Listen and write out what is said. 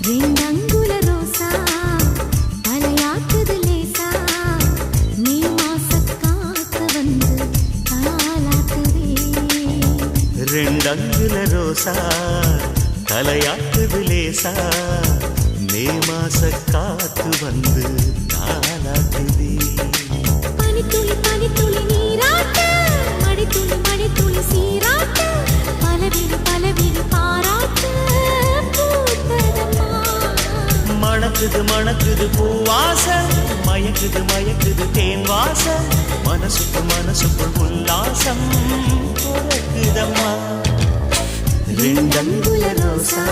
ரெண்டங்குல ரோசா தலையாக்குது லேசா நீ மாசக்காத்து வந்து தாலாக்குதே ரெண்டங்குல ரோசா தலையாக்குது லேசா மே மாசக்காத்து வந்து தாலாக்குதே பனித்துளி பனித்துளி நீராட்ட மடித்துளி மடித்துளி சீராட்ட பலவிழி பாராட்டு பூத்ததம்மா மணக்குது மணக்குது பூவாசம் மயக்குது மயக்குது தேன் வாசம் மனசுக்குள் உல்லாசம் பொறக்குதம்மா ரெண்டங்குல ரோசா